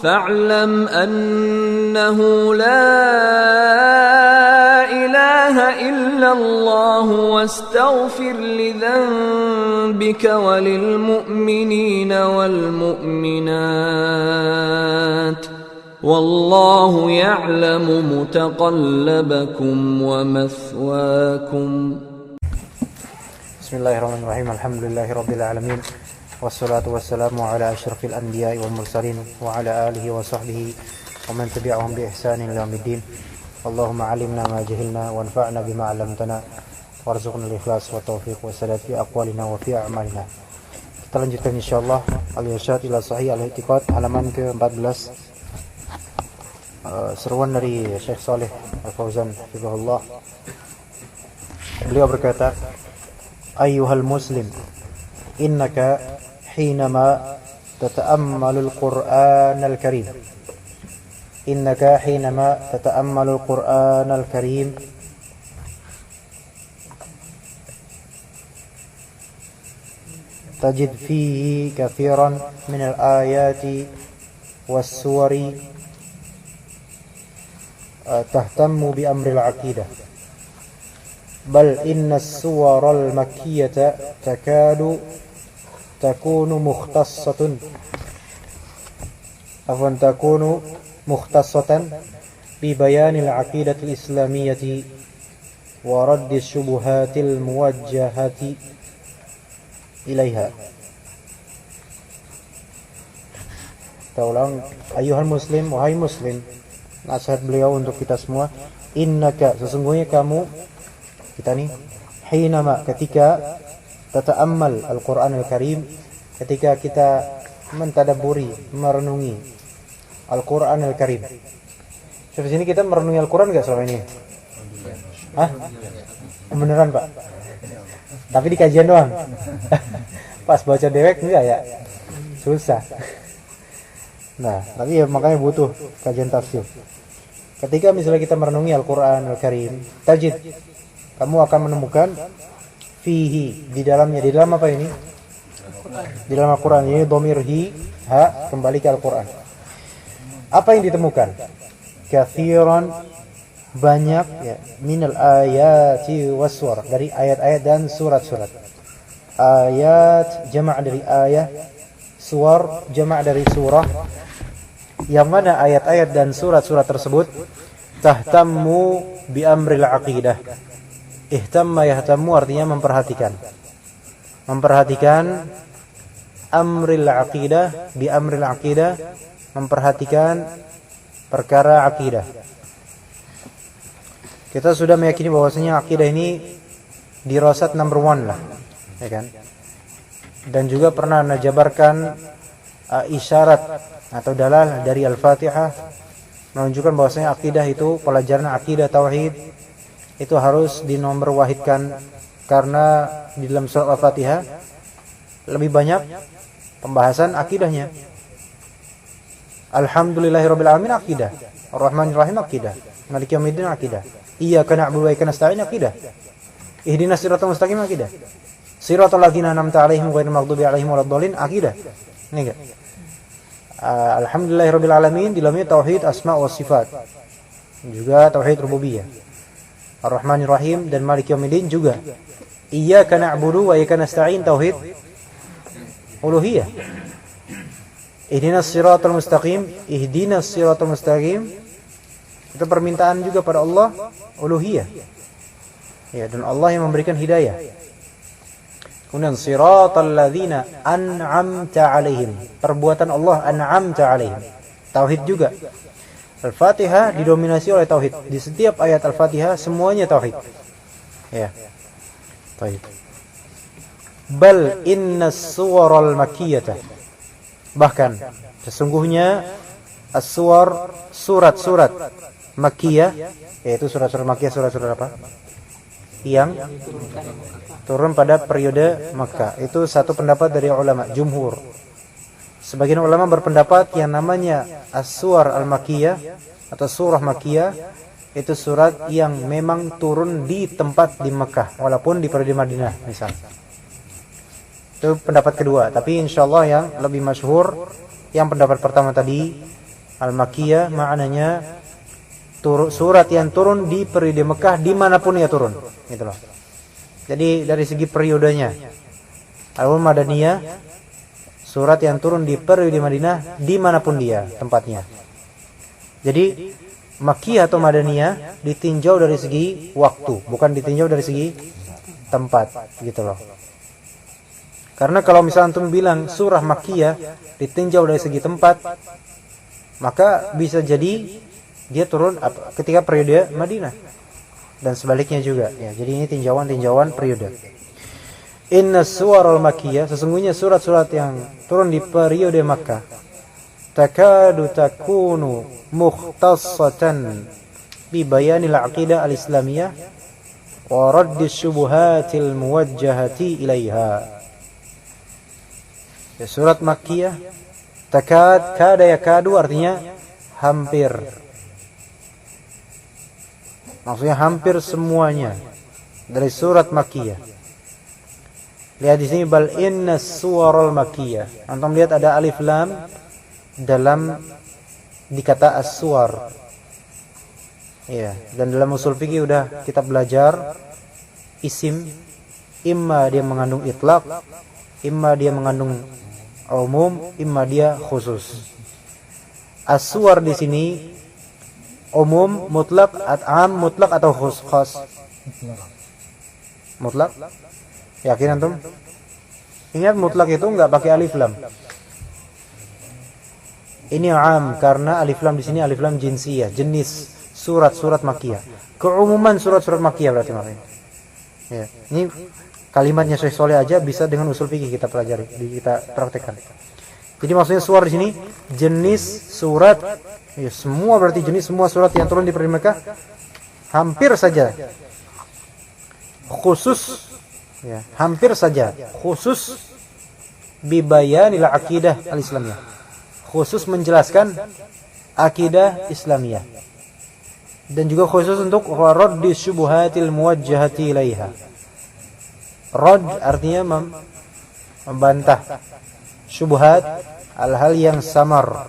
فاعلم أنه لا إله إلا الله واستغفر لذنبك وللمؤمنين والمؤمنات والله يعلم متقلبكم ومثواكم. Bismillahirrahmanirrahim. Alhamdulillahirabbil alamin. Wassalatu wassalamu ala asyrafil anbiya'i wal mursalin wa ala alihi wa sahbihi wa man tabi'ahum bi ihsanin ila yaumiddin. Allahumma 'allimna ma jahilna wanfa'na bima 'allamtana warzuqna al-ikhlas wa taufiq wa sadad fi aqwalina wa fi a'malina. Kita lanjutkan insyaallah al-irsyad ila sahih al-i'tiqad halaman ke-14. Seruan dari Syekh Shalih Al-Fauzan hafizahullah. Beliau berkata, ayyuhal muslim, innaka hinama tata'ammalul Qur'anal Karim. Innaka hinama tata'ammalul Qur'anal Karim tajid fihi kathiran min al-ayati was-suwari tahtammu bi amril aqidah. Bal inna as-suwaral makkiyata takunu mukhtassatan bi bayanil aqidatil islamiyyati wa raddi syubuhatil muwajjahati ilaiha. Kita ulang, ayyuhal muslim, wahai muslim. Nasihat beliau untuk kita semua, innaka, sesungguhnya kamu, kita nih, hinama, ketika tata'ammal Al-Quran Al-Karim, ketika kita mentadaburi, merenungi Al-Quran Al-Karim. Di sini kita merenungi Al-Quran gak selama ini? Hah? Beneran Pak? Tapi di kajian doang? Pas baca dewek enggak ya? Susah. Nah, tapi ya makanya butuh kajian tafsir. Ketika misalnya kita merenungi Al-Quran Al-Karim, tajid, kamu akan menemukan fihi, di dalamnya. Di dalam apa ini? Di dalam Al-Quran ini dhamir hi, ha, kembali ke Al-Quran. Apa yang ditemukan? Kathiran, banyak ya, minal ayati waswar, dari ayat-ayat dan surat-surat. Ayat jama' dari ayat, suwar jama' dari surah. Yang mana ayat-ayat dan surat-surat tersebut tahtammu bi amril aqidah. Ihtamma yahtammu artinya memperhatikan. Memperhatikan amril aqidah, bi amril aqidah, memperhatikan perkara akidah. Kita sudah meyakini bahwasanya akidah ini dirasat number 1 lah, ya kan? Dan juga pernah najabarkan isyarat atau dalal dari Al-Fatihah menunjukkan bahwasanya akidah itu, pelajaran akidah tauhid itu harus dinomor wahidkan, karena di dalam surah Al-Fatihah lebih banyak pembahasan akidahnya. Alhamdulillahirabbil alamin akidah, Ar-Rahmanir Rahim akidah, Maliki yaumiddin akidah, Iyyaka na'budu wa iyyaka nasta'in akidah, Ihdinas siratal mustaqim akidah, Siratal ladzina an'amta 'alaihim ghairil maghdubi 'alaihim waladdallin akidah. Ini enggak? Alhamdulillahirabbil alamin di dalamnya tauhid asma wa sifat, juga tauhid rububiyah. Ar-Rahmanir Rahim dan Maliki yaumiddin juga. Iyyaka na'budu wa iyyaka nasta'in tauhid uluhiyah. Ihdinas siratal mustaqim, ihdinas siratal mustaqim itu permintaan juga pada Allah, uluhiyah. Ya, dan Allah yang memberikan hidayah. Kemudian siratal ladzina an'amta 'alaihim, perbuatan Allah an'amta 'alaihim, tauhid juga. Al-Fatihah didominasi oleh tauhid. Di setiap ayat Al-Fatihah semuanya tauhid. Ya. Baik. Bal innas suwaral makkiyah. Bahkan sesungguhnya as-suwar, surat-surat makkiyah, yaitu surat-surat makkiyah, surat-surat apa? Yang turun pada periode Makkah. Itu satu pendapat dari ulama jumhur. Sebagian ulama berpendapat yang namanya as-suwar al-makkiyah atau surah makkiyah itu surat yang memang turun di tempat di Makkah walaupun di periode Madinah misal. Itu pendapat kedua, tapi insyaallah yang lebih masyhur yang pendapat pertama tadi, Al-Makkiyah maknanya surat yang turun di periode Mekah dimanapun ia turun, gitu loh. Jadi dari segi periodenya, Al-Madaniyah surat yang turun di periode Madinah dimanapun dia tempatnya. Jadi Makkiyah atau Madaniyah ditinjau dari segi waktu, bukan ditinjau dari segi tempat, gitu loh. Karena kalau misalnya antum bilang surah Makkiyah ditinjau dari segi tempat, maka bisa jadi dia turun ketika periode Madinah dan sebaliknya juga ya. Jadi ini tinjauan periode. Inna suwarul makkiyah, sesungguhnya surat-surat yang turun di periode Makkah, takadu takunu mukhtassatan bi bayanil aqidah al-islamiyah wa raddis syubuhatil muwajjahati ilaiha. Ya, surat Makkiyah kada yakadu artinya hampir. Maksudnya hampir semuanya dari surat Makkiyah. Lihat di sini bal inna suwarul Makkiyah. Antum lihat ada alif lam dalam dikata as-suwar. Ya, dan dalam usul fikih udah kita belajar isim imma dia mengandung itlaq, imma dia mengandung umum, imma dia khusus. As-suwar di sini umum, mutlak, am, mutlak atau khas? Mutlak? Yakin antum? Ingat mutlak itu enggak pakai alif lam. Ini am karena alif lam di sini alif lam jinsiyah, jenis surat-surat Makkiyah. Keumuman surat-surat Makkiyah berarti maknanya. Ya, ini kalimatnya Syekh Shalih aja bisa dengan usul fikih kita pelajari, kita praktekkan. Jadi maksudnya surat di sini jenis surat, ya, semua berarti jenis semua surat yang turun di periode Mekah hampir saja khusus, ya, hampir saja khusus bibayanil aqidah al-islamiyah, khusus menjelaskan akidah Islamiyah, dan juga khusus untuk raddi syubhatil muwajjahati ilaiha. Rad artinya membantah, syubhat hal-hal yang samar,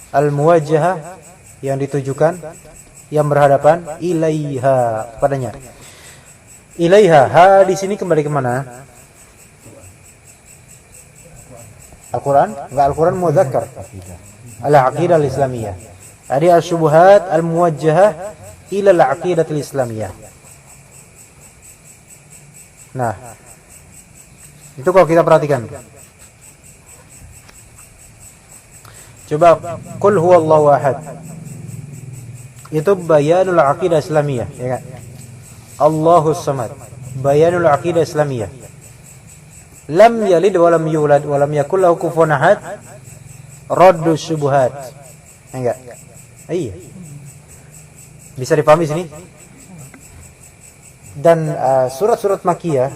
al-muwajjahah yang ditujukan, yang berhadapan, ilaiha padanya. Ilaiha, ha di sini kembali ke mana? Al-Quran? Enggak, Al-Quran mudzakkar. Al-aqidah al-islamiyah. Jadi al-syubhat al-muwajjahah ila al-aqidah al-islamiyah. Nah, itu kalau kita perhatikan. Coba qul huwallahu ahad. Itu bayanul aqidah islamiyah, ya kan? Allahus samad. Bayanul aqidah islamiyah. Lam yalid wa lam yulad wa lam yakul lahu kufuwan ahad. Raddu syubhat. Enggak? Iya. Bisa dipahami sini? Dan surat-surat Makkiyah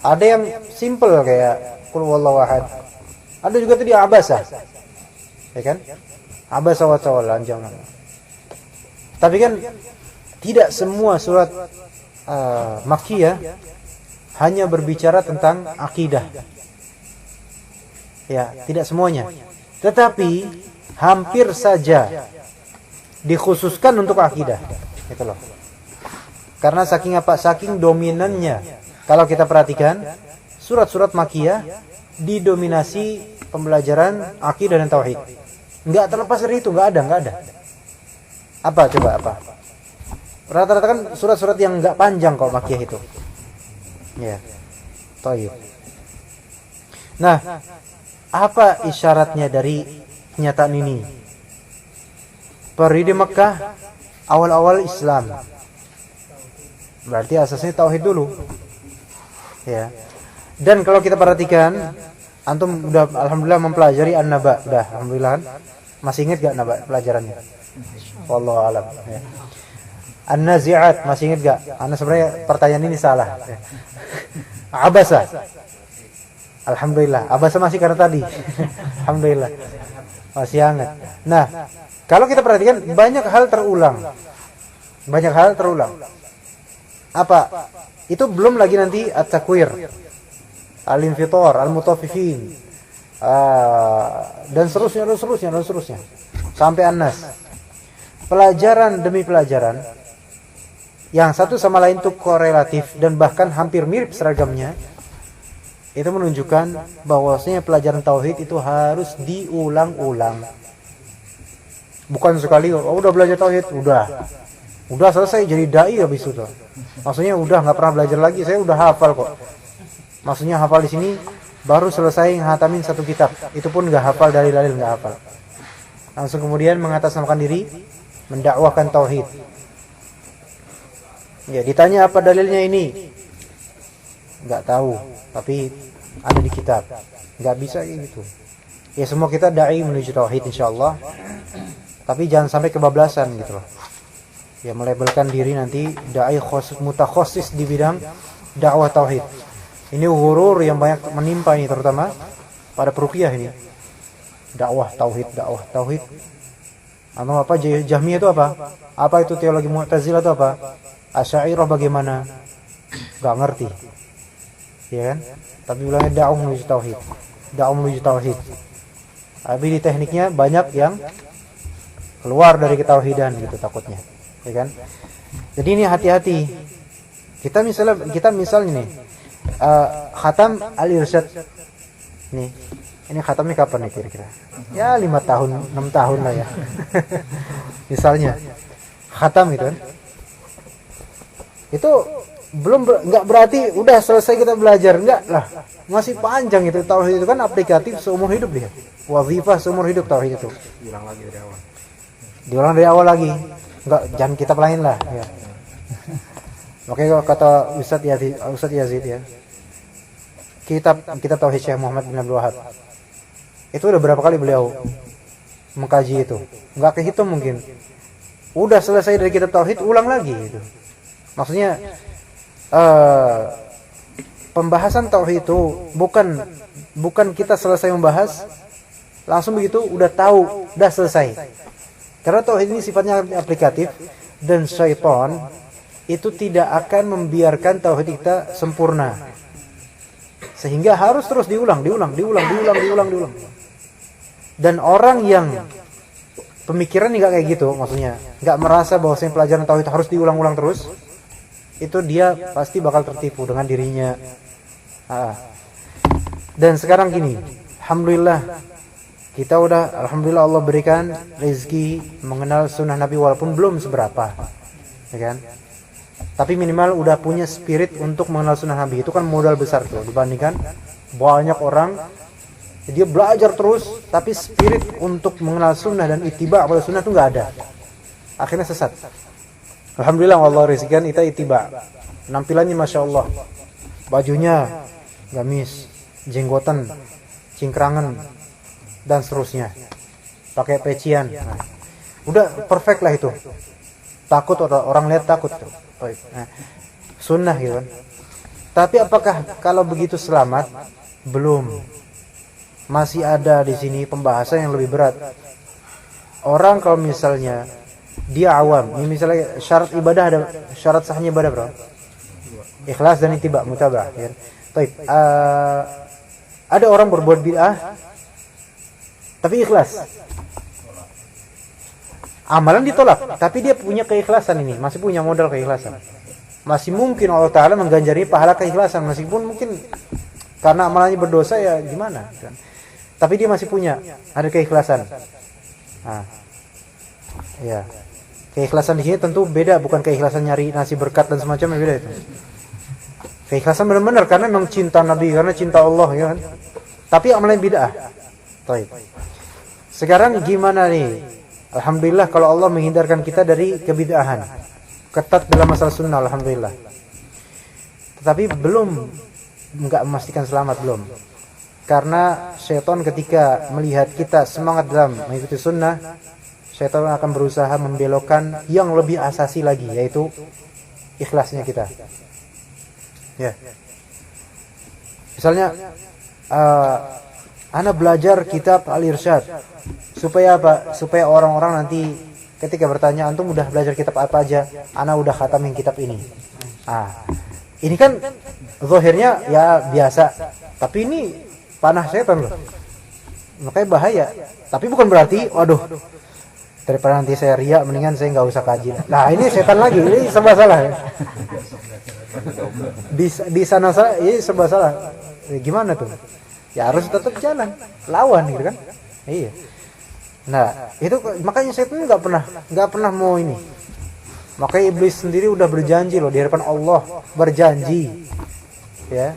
ada yang simple kayak qul huwallahu ahad. Ada juga tadi abasa. Ya kan? Abasa wa tawalla, jangan. Tapi kan tidak semua surat Makkiyah hanya berbicara tentang akidah. Ya, tidak semuanya. Tetapi hampir saja dikhususkan untuk akidah. Itu loh. Karena saking apa? Saking dominannya. Kalau kita perhatikan, surat-surat Makkiyah didominasi pembelajaran akidah dan tauhid. Enggak terlepas dari itu, enggak ada. Apa coba apa? Rata-rata kan surat-surat yang enggak panjang kok Makkiyah itu. Ya. Thayyib. Nah, apa isyaratnya dari kenyataan ini? Periode Mekah awal-awal Islam. Berarti asasnya tauhid dulu. Ya. Dan kalau kita perhatikan, antum udah alhamdulillah mempelajari An-Naba, udah alhamdulillah. Masih ingat enggak Naba pelajarannya? Wallahu alam, ya. An-Nazi'at masih ingat enggak? Ana sebenarnya pertanyaan ini salah. Abasa. Alhamdulillah, Abasa masih karena tadi. Alhamdulillah. Masih hangat. Nah, kalau kita perhatikan banyak hal terulang. Apa? Itu belum lagi nanti at-takwir, al-infitar, al-mutaffifin. dan seterusnya sampai An-Nas. Pelajaran demi pelajaran yang satu sama lain itu korelatif dan bahkan hampir mirip seragamnya, itu menunjukkan bahwasanya pelajaran tauhid itu harus diulang-ulang. Bukan sekali udah belajar tauhid udah selesai jadi dai habis itu. Maksudnya udah nggak pernah belajar lagi, saya udah hafal kok. Maksudnya hafal di sini baru selesai ngatamin satu kitab, itu pun nggak hafal, dari dalil nggak hafal. Langsung kemudian mengatasnamakan diri, mendakwahkan tauhid. Ya, ditanya apa dalilnya ini? Nggak tahu, tapi ada di kitab. Nggak bisa kayak gitu. Ya semua kita dai menuju tauhid insyaallah. Tapi jangan sampai kebablasan gitu loh. Ya melabelkan diri nanti dai mutakhasis di bidang dakwah tauhid. Ini hurur yang banyak menimpa ini, terutama pada peruqyah ini. Dakwah tauhid. Atau apa Jahmiyah itu apa? Apa itu teologi Mu'tazilah itu apa? Asy'ariyah bagaimana? Enggak ngerti. Ya kan? Tapi bilangnya dakwah menuju tauhid. Tapi di tekniknya banyak yang keluar dari ketauhidan gitu takutnya. Ya kan? Jadi ini hati-hati. Kita misalnya nih khatam al-irsyad nih. Ini khatamnya kapan nih kira-kira? Ya 5 tahun, 6 tahun lah ya. Misalnya khatam itu kan. Itu enggak berarti udah selesai kita belajar, enggak lah. Masih panjang itu. Tauhid itu kan aplikatif seumur hidup dia. Wazifah seumur hidup tauhid itu. Diulang dari awal lagi. Enggak, jangan kita lain lah ya. Makanya kata Ustaz Yazid ya. Kitab tauhid Syekh Muhammad bin Abdul Wahab. Itu udah berapa kali beliau mengkaji itu? Enggak kehitung mungkin. Udah selesai dari kitab tauhid, ulang lagi itu. Maksudnya pembahasan tauhid itu bukan kita selesai membahas langsung begitu udah tahu, udah selesai. Karena tauhid ini sifatnya aplikatif dan syaitan itu tidak akan membiarkan tauhid kita sempurna. Sehingga harus terus diulang. Dan orang yang pemikiran enggak kayak gitu, maksudnya enggak merasa bahwasanya pelajaran tauhid harus diulang-ulang terus, itu dia pasti bakal tertipu dengan dirinya. Dan sekarang gini, alhamdulillah Allah berikan rezeki mengenal sunnah Nabi walaupun belum seberapa, ya kan? Tapi minimal udah punya spirit untuk mengenal sunnah Nabi. Itu kan modal besar tuh dibandingkan banyak orang dia belajar terus tapi spirit untuk mengenal sunnah dan ittiba pada sunnah itu nggak ada. Akhirnya sesat. Alhamdulillah Allah rezekikan kita ittiba. Penampilannya masya Allah, bajunya gamis, jenggotan, cingkrangan dan seterusnya. Pakai pecian. Nah, udah perfect lah itu. Takut orang lihat takut tuh. Nah, sunnah gitu kan. Tapi apakah kalau begitu selamat? Belum. Masih ada di sini pembahasan yang lebih berat. Orang kalau misalnya dia awam, ini misalnya syarat ibadah ada, syarat sahnya ibadah berapa? Ikhlas dan ittiba mutabah, ya. Baik. Ada orang berbuat bid'ah tapi ikhlas. Amalan ditolak, tapi dia punya keikhlasan ini, masih punya modal keikhlasan. Masih mungkin Allah Ta'ala mengganjari pahala keikhlasan, meskipun mungkin karena amalannya berdosa ya gimana kan. Tapi dia masih punya, ada keikhlasan. Nah, ya. Keikhlasan di sini tentu beda, bukan keikhlasan nyari nasi berkat dan semacamnya, beda itu. Keikhlasan benar-benar karena memang cinta Nabi, karena cinta Allah, ya kan. Tapi amalan bid'ah. Baik. Sekarang gimana nih? Alhamdulillah kalau Allah menghindarkan kita dari kebid'ahan. Ketat dalam masalah sunnah, alhamdulillah. Tetapi enggak memastikan selamat, belum. Karena syaitan ketika melihat kita semangat dalam mengikuti sunnah, syaitan akan berusaha membelokkan yang lebih asasi lagi, yaitu ikhlasnya kita. Ya. Misalnya ana belajar kitab Al-Irsyad supaya apa? Supaya orang-orang nanti ketika bertanya, antum udah belajar kitab apa aja? Ana udah khatamin kitab ini. Ini kan zahirnya ya biasa, tapi ini panah setan loh. Makanya bahaya. Tapi bukan berarti, waduh, daripada nanti saya riak, mendingan saya nggak usah kaji. Nah ini setan lagi, ini serba salah. Di sana salah, ini serba salah. Gimana tuh? Ya harus tetap jalan, lawan gitu kan? Iya. Nah itu makanya setan nggak pernah mau ini. Makanya iblis sendiri udah berjanji loh di hadapan Allah, berjanji, ya.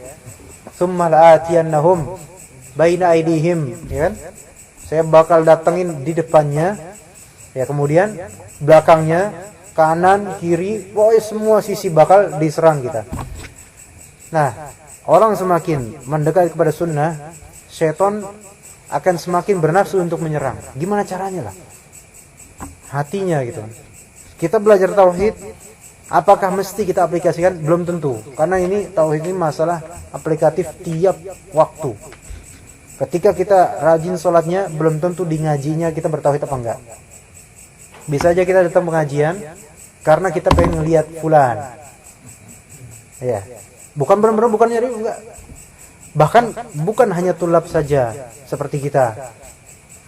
Tsumma la'atiyannahum baina aidihim, ya kan? Saya bakal datengin di depannya, ya, kemudian belakangnya, kanan, kiri, pokoknya semua sisi bakal diserang kita. Nah, orang semakin mendekat kepada sunnah, syaitan akan semakin bernafsu untuk menyerang. Gimana caranya lah? Hatinya gitu. Kita belajar tauhid, apakah mesti kita aplikasikan? Belum tentu. Karena ini tauhid ini masalah aplikatif tiap waktu. Ketika kita rajin sholatnya, belum tentu di ngajinya kita bertauhid apa enggak. Bisa aja kita datang pengajian karena kita pengen lihat fulan. Ya. Bukan benar-benar bukan nyari enggak. Bahkan bukan hanya tulab saja seperti kita.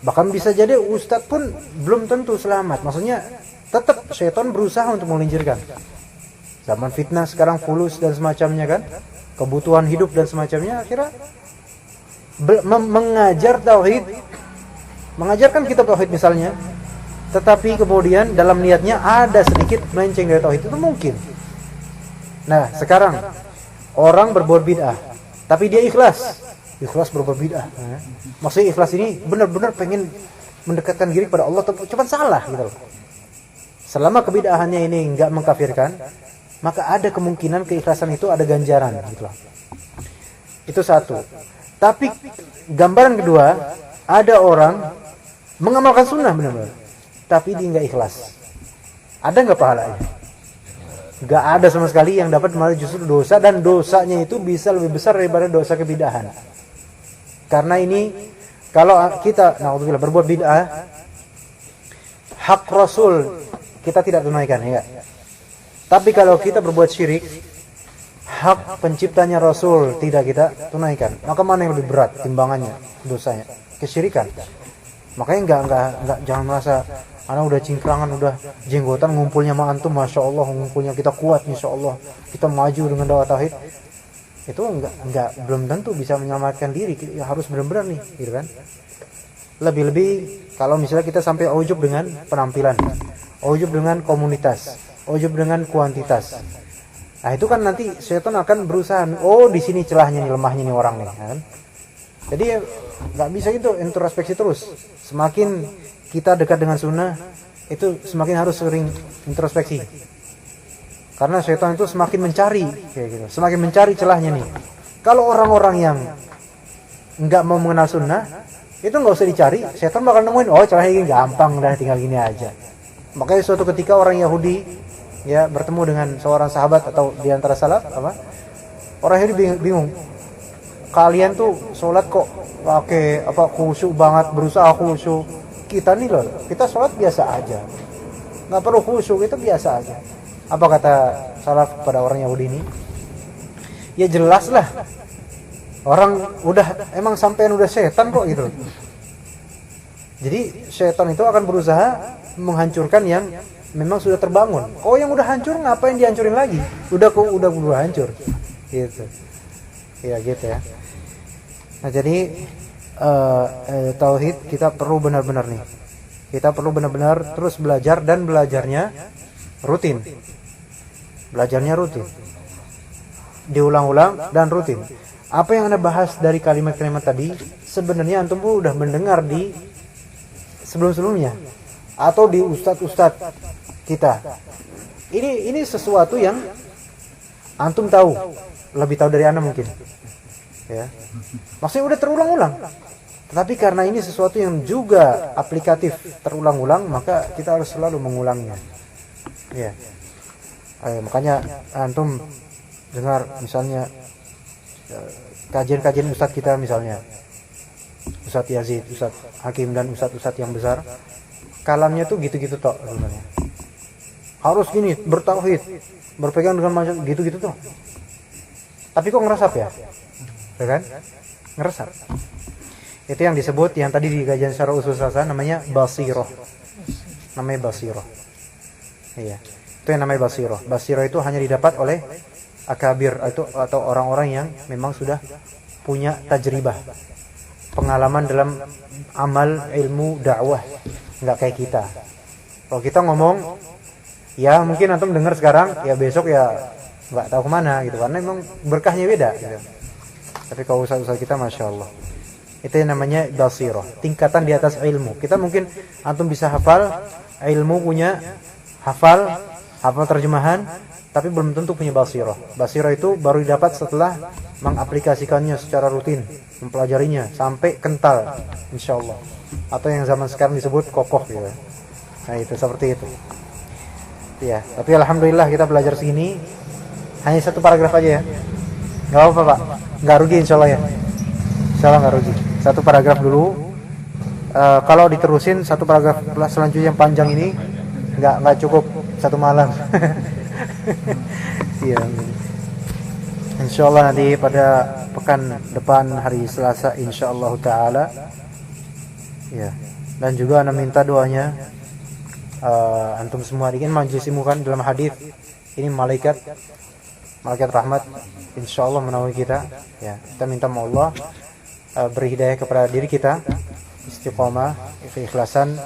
Bahkan bisa jadi ustadz pun belum tentu selamat. Maksudnya tetap syaitan berusaha untuk mengelincirkan. Zaman fitnah sekarang, fulus dan semacamnya kan, kebutuhan hidup dan semacamnya, akhirnya mengajar tauhid, mengajarkan kitab tauhid misalnya, tetapi kemudian dalam niatnya ada sedikit melenceng dari tauhid, itu mungkin. Nah sekarang orang berbuat bid'ah, tapi dia ikhlas berbuat bid'ah. Maksudnya ikhlas ini benar-benar pengen mendekatkan diri kepada Allah, cuma salah gitu loh. Selama kebid'ahannya ini enggak mengkafirkan, maka ada kemungkinan keikhlasan itu ada ganjaran gitu loh. Itu satu. Tapi gambaran kedua, ada orang mengamalkan sunnah benar-benar, tapi dia enggak ikhlas. Ada enggak pahalanya? Enggak ada sama sekali, yang dapat malah justru dosa, dan dosanya itu bisa lebih besar daripada dosa kebid'ahan. Karena ini kalau kita naudzubillah berbuat bid'ah, hak Rasul kita tidak tunaikan, ya. Tapi kalau kita berbuat syirik, hak penciptanya Rasul tidak kita tunaikan. Maka mana yang lebih berat timbangannya, dosanya? Kesyirikan. Makanya enggak jangan merasa anak udah cingkrangan, udah jenggotan, ngumpulnya sama antum, masya Allah, ngumpulnya kita kuat, insya Allah kita maju dengan dakwah tauhid. Itu enggak belum tentu bisa menyelamatkan diri. Harus benar-benar nih, gitu kan? Lebih-lebih kalau misalnya kita sampai ujub dengan penampilan, ujub dengan komunitas, ujub dengan kuantitas. Nah itu kan nanti syaitan akan berusaha, oh di sini celahnya nih, lemahnya nih orang nih, kan? Jadi nggak bisa gitu introspeksi terus. Semakin kita dekat dengan sunnah, itu semakin harus sering introspeksi. Karena syaitan itu semakin mencari, kayak gitu, semakin mencari celahnya nih. Kalau orang-orang yang nggak mau mengenal sunnah, itu nggak usah dicari, syaitan bakal nemuin, oh celahnya ini gampang, udah tinggal gini aja. Makanya suatu ketika orang Yahudi ya bertemu dengan seorang sahabat atau di antara salaf, orang Yahudi bingung. Kalian tuh sholat kok pakai khusyuk banget, berusaha khusyuk. Kita nih loh, kita sholat biasa aja, nggak perlu khusyuk, itu biasa aja. Apa kata salaf pada orang Yahudi ini? Ya jelas lah, orang udah emang sampean udah setan kok gitu. Jadi setan itu akan berusaha menghancurkan yang memang sudah terbangun. Oh yang udah hancur ngapain dihancurin lagi? Udah hancur. Gitu. Ya gitu ya. Nah jadi tauhid kita perlu benar-benar nih. Kita perlu benar-benar terus belajar, dan belajarnya rutin. Belajarnya rutin. Diulang-ulang dan rutin. Apa yang Anda bahas dari kalimat-kalimat tadi sebenarnya antum pun udah mendengar di sebelum-sebelumnya atau di ustadz-ustadz kita. Ini sesuatu yang antum tahu, lebih tahu dari Anda mungkin. Ya. Maksudnya udah terulang-ulang. Tetapi karena ini sesuatu yang juga aplikatif, terulang-ulang, maka kita harus selalu mengulangnya. Ya. Makanya antum dengar misalnya kajian-kajian ustadz kita misalnya, Ustadz Yazid, Ustadz Hakim, dan ustadz-ustadz yang besar, kalamnya tuh gitu-gitu tok sebenarnya. Harus gini, bertauhid, berpegang dengan macam gitu-gitu tuh. Tapi kok ngeresap ya? Ya kan? Ngeresap. Itu yang disebut yang tadi di kajian secara usul sasa namanya basiroh. Namanya basiroh. Iya. Itu yang namanya basiroh. Basiroh itu hanya didapat oleh akabir atau orang-orang yang memang sudah punya tajribah, pengalaman dalam amal, ilmu, dakwah. Enggak kayak kita. Kalau kita ngomong, ya mungkin antum dengar sekarang, ya besok ya nggak tahu kemana gitu, karena memang berkahnya beda gitu. Tapi kalau usaha-usaha kita, masya Allah, itu yang namanya basirah, tingkatan di atas ilmu. Kita mungkin antum bisa hafal ilmu, punya hafal terjemahan, tapi belum tentu punya basirah. Basirah itu baru didapat setelah mengaplikasikannya secara rutin, mempelajarinya sampai kental, insya Allah. Atau yang zaman sekarang disebut kokoh gitu. Nah itu seperti itu. Ya, tapi alhamdulillah kita belajar segini, hanya satu paragraf aja ya. Nggak apa-apa Pak, nggak rugi insya Allah ya. Insya Allah nggak rugi. Satu paragraf dulu. Kalau diterusin satu paragraf selanjutnya yang panjang ini, nggak cukup satu malam. Iya. Insya Allah nanti pada pekan depan hari Selasa, insya Allah Taala. Ya. Dan juga ana minta doanya. Antum semua ingin majlis ilmu kan dalam hadis ini malaikat rahmat insyaallah menaungi kita ya. Kita minta sama Allah beri hidayah kepada diri kita, istiqomah, keikhlasan,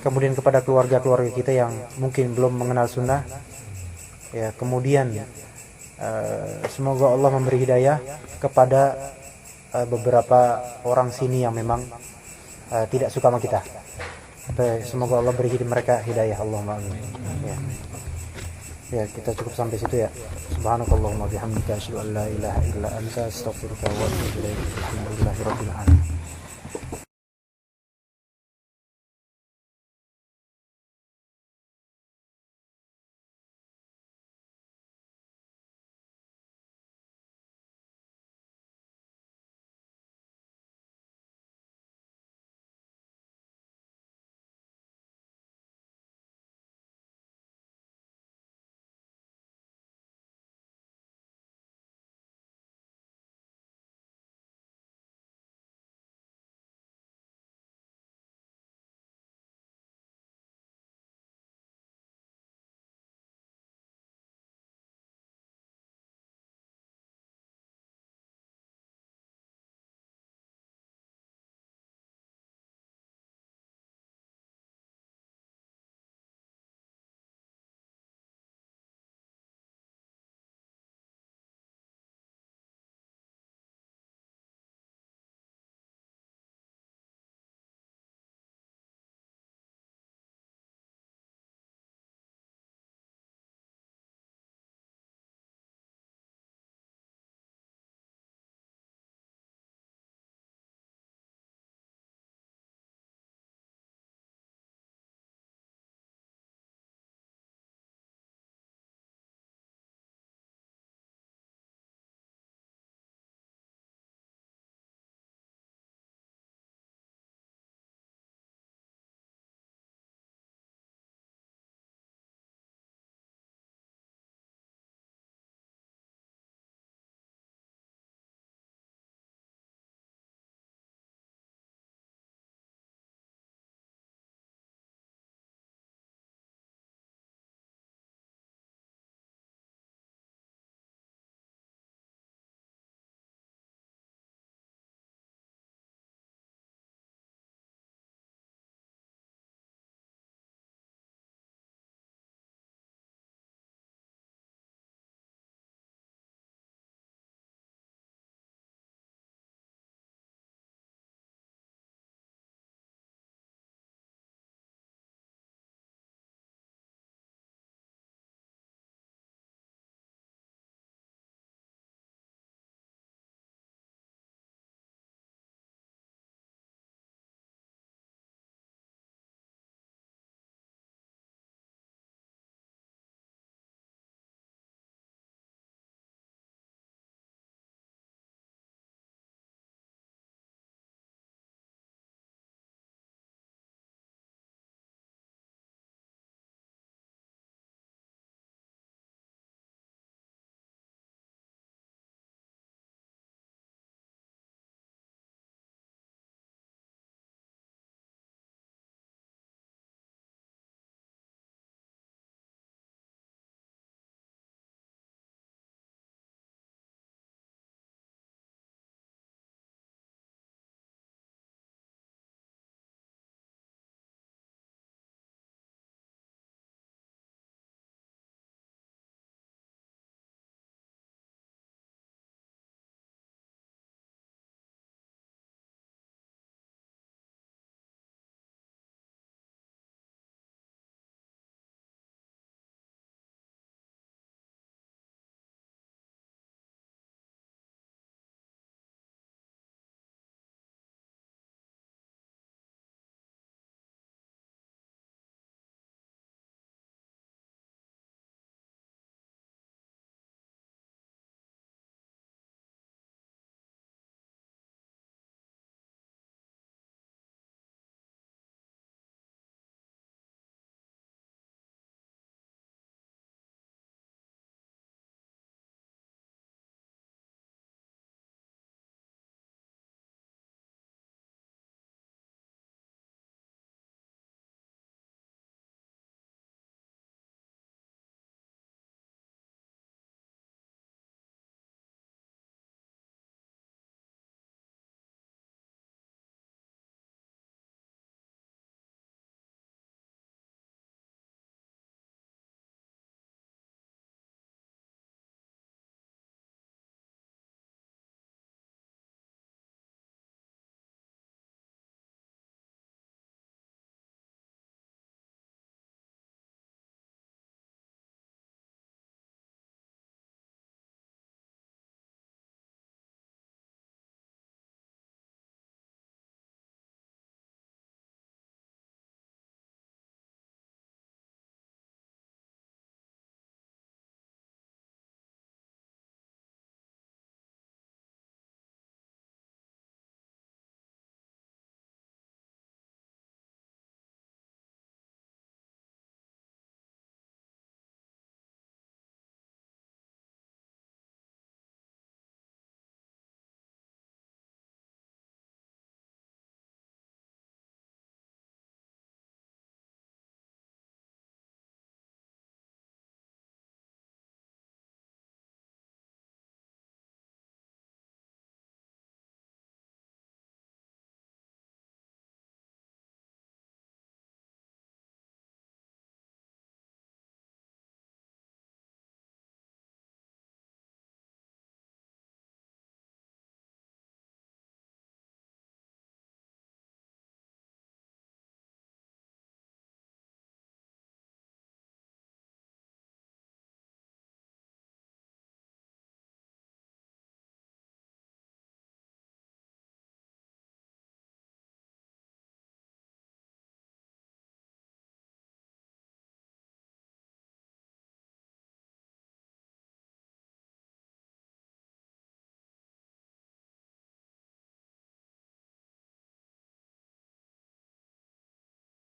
kemudian kepada keluarga-keluarga kita yang mungkin belum mengenal sunnah ya. Kemudian semoga Allah memberi hidayah kepada beberapa orang sini yang memang tidak suka sama kita. Semoga Allah beri mereka hidayah, Allahumma amin. Ya, kita cukup sampai situ ya. Subhanakallahumma bihamdika asyhadu an la ilaha illa anta astaghfiruka wa atubu ilaik. Alhamdulillahirabbil alamin.